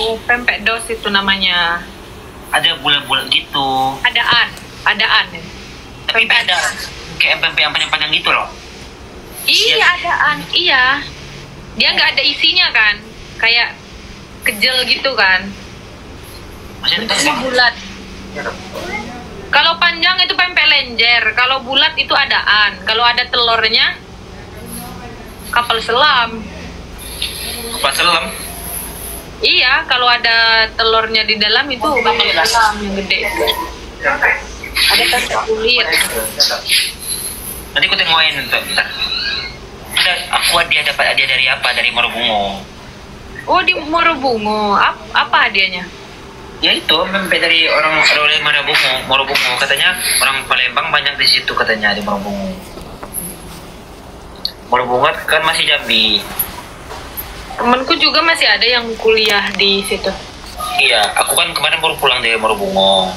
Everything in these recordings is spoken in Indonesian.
Oh, pempek dos itu namanya. Ada bulat-bulat gitu. Adaan. Tapi beda. Kayak pempek yang panjang-panjang gitu loh. Iya, adaan. Iya. Dia nggak ada isinya kan? Kayak kecil gitu kan? Maksudnya Bentuknya bulat. Kalau panjang itu pempek lenjer. Kalau bulat itu adaan. Kalau ada telurnya, kapal selam. kapal selam. Iya, kalau ada telurnya di dalam itu kapal selam yang gede. Ada pempek kulit. Nanti aku tengokin bentar. Aku dapat hadiah dari apa? Dari Morobungo. Oh, di Morobungo. Apa hadiahnya? Ya itu pempek dari orang oleh Morobungo. Katanya orang Palembang banyak di situ katanya di Morobungo. Morobungo kan masih Jambi. Temanku juga masih ada yang kuliah di situ. Iya, aku kan kemarin baru pulang dari Morobungo.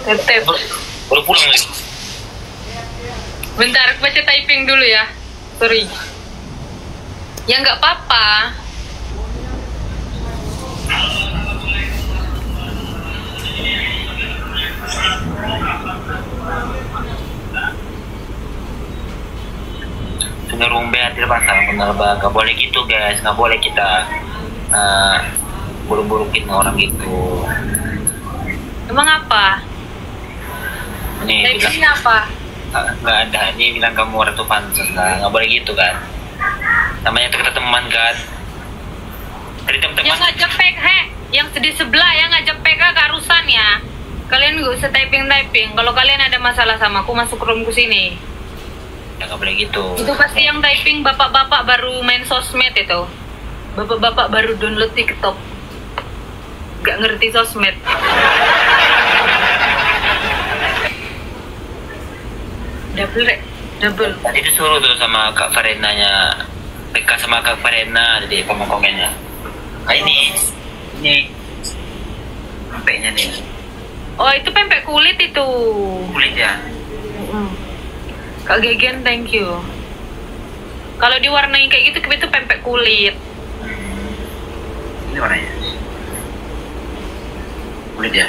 Tetep. Baru pulang lagi. Bentar, aku baca typing dulu ya. Sorry. Ya nggak apa-apa. Rumbe hati pasang benar nggak boleh gitu guys, nggak boleh kita buruk-burukin orang gitu. Emang apa? Ini bilang Typingnya apa? nggak ada, ini bilang kamu ratu pansos lah, nggak boleh gitu kan. Namanya tuh kita teman kan. Dari Yang teman-teman. ngajak PK, yang di sebelah yang ngajak PK keharusan ya. Kalian gak usah typing. Kalau kalian ada masalah sama aku, masuk roomku sini. Ya nggak boleh gitu. Itu pasti yang typing bapak-bapak baru main sosmed itu. Bapak-bapak baru download TikTok. Gak ngerti sosmed. Double. Tadi disuruh tuh sama Kak Farenanya, PK sama Kak Farena di komen-komennya. Nah, ini pempeknya nih. Oh, itu pempek kulit itu. Kulit ya. Kak Gegen, thank you. Kalau diwarnai kayak gitu, itu pempek kulit. Ini warnanya. Kulit ya.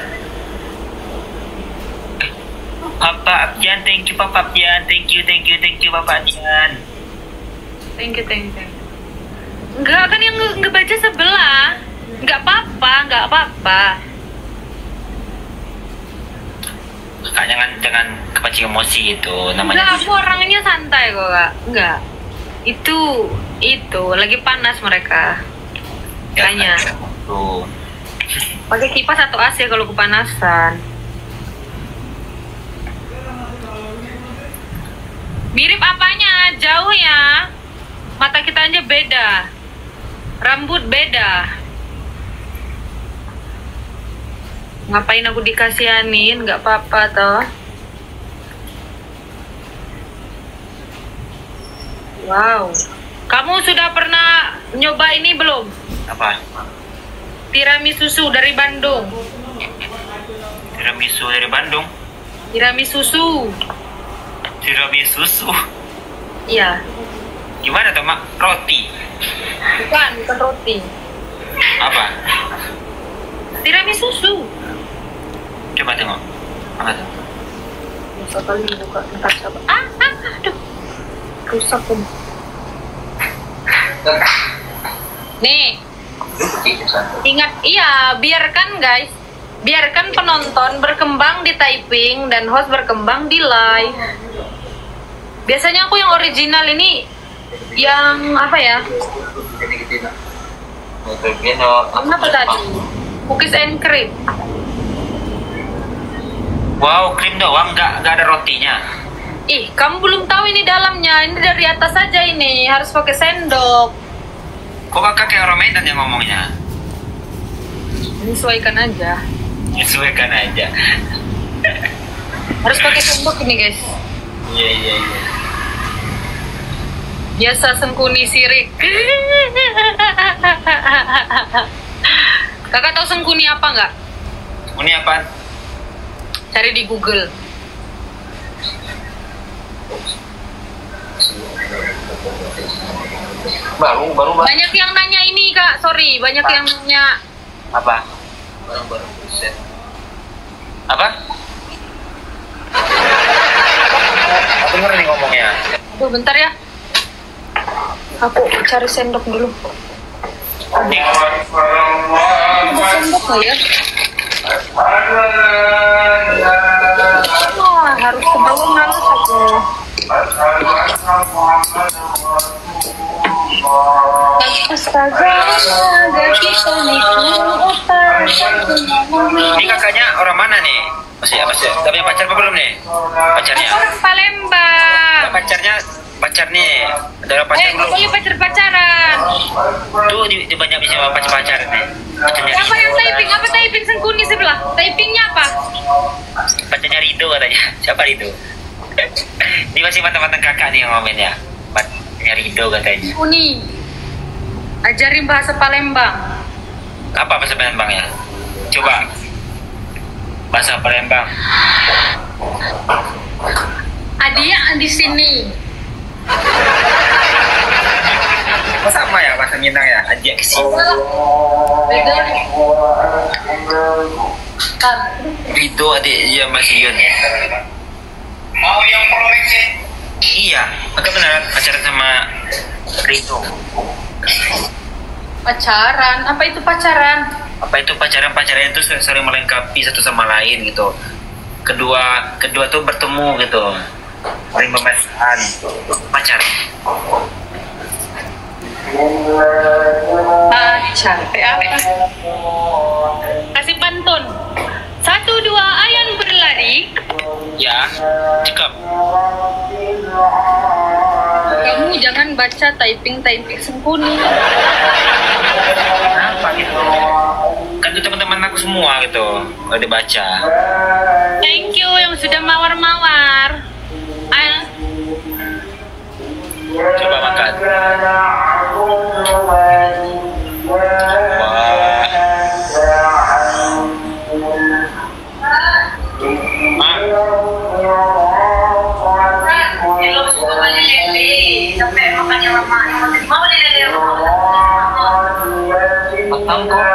Papa Abjan, thank you Papa Abjan, thank you Papa Abjan. Thank you. Enggak, kan yang ngebaca sebelah. Enggak apa-apa. Kak, jangan kepancing emosi itu namanya. Enggak, aku orangnya santai kok, Kak. Enggak. Itu lagi panas mereka. Tanya. Tuh. Pakai kipas atau AC kalau kepanasan. Mirip apanya? Jauh ya. Mata kita aja beda. Rambut beda. Ngapain aku dikasihanin? Nggak apa-apa toh. Wow. Kamu sudah pernah nyoba ini belum? Apa? Tiramisu dari Bandung. Tiramisu dari Bandung. Tiramisu. Iya. Gimana tuh Mak? Roti? Bukan roti. Apa? Tiramisu. Coba tengok. Apa tuh? Bisa kali buka ntar coba. Aduh. Rusak pun. Nih. Ingat, iya, biarkan penonton berkembang di typing dan host berkembang di live. Biasanya aku yang original ini yang apa ya? Apa tadi? Cookies and cream. Wow, krim doang, nggak ada rotinya. Ih, kamu belum tahu ini dalamnya. Ini dari atas saja ini. Harus pakai sendok. Kok kakak kayak orang Medan yang ngomongnya? Menyesuaikan aja. Menyesuaikan aja. Harus pakai sendok ini, guys. Iya. Biasa sengkuni sirik. Kakak tahu sengkuni apa nggak? Ini apa? Cari di Google. Baru. Banyak yang nanya ini kak, sorry, banyak yang nanya. Apa? Baru set. Apa? Bener nih ngomongnya. Tuh bentar ya. Aku cari sendok dulu. Ada sendok nggak ya? Wah, harus ke bawah males aku. Astaga, gak bisa Ini kakaknya orang mana nih? Masih udah punya pacar apa belum nih? Pacarnya? Orang Palembang. Pacar nih. Ada orang pacar belum? Boleh pacaran. Tuh di banyak bisa pacar nih. Pacarnya Siapa yang Rido, typing? Apa typing Sengkuni sebelah? Typingnya apa? pacarnya Rido katanya. Siapa Rido? Ini masih mantan-mantan kakak nih yang ngomennya. Pacarnya Rido katanya. Sengkuni. Ajarin bahasa Palembang. Apa bahasa Palembangnya? Coba. Bahasa Palembang. Adia di sini. Oh, sama ya bahasa Minang ya? Ajak ke sini. Beda. Kan. Rido adik dia masih Yun. Mau yang proyeksi? Iya, maka benar pacaran sama Rido. Pacaran? Apa itu pacaran? Apa itu pacaran itu saling melengkapi satu sama lain gitu. Kedua tuh bertemu gitu, saling memesraan pacaran. Pacar. Kasih pantun. 1, 2, ayam berlari. Ya, cakep. Kamu jangan baca typing Sengkuni. Kenapa gitu? Kan itu teman-teman aku semua gitu, kalau dibaca. Thank you yang sudah mawar-mawar. Ayo. Coba makan. Wah. Sampai makannya lama. Mau Matang kok.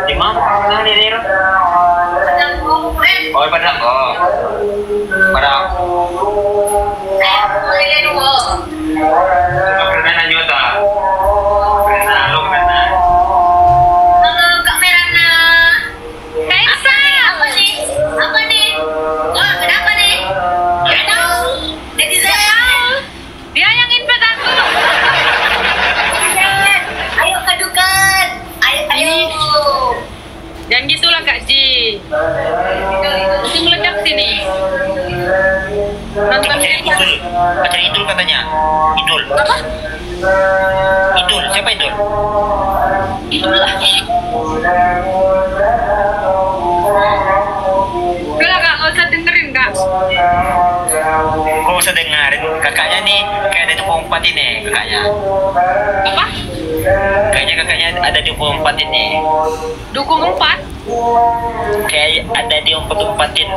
Di mana nih, Nero? Oh, Padang kok. Padang. Coba pernah nanya tak? Pernah, lo pernah. Halo Kak Merana. Kaisa. Apa nih? Oh, kenapa nih? Gak tahu. Netizen. Dia yang invite aku. Ayo kadukan. Ayo. Jangan gitulah Kak Ji. Itu meledak sini. Nonton Pacar Idul katanya. Idul. apa? Idul, siapa Idul? Itulah. Udah lah Kak, nggak usah dengerin Kak. Kok usah dengerin kakaknya nih, kayak ada di 24 ini kakaknya. Apa? Kayaknya kakaknya ada di 24 ini. Dukung 4? Kayak ada di 44-in.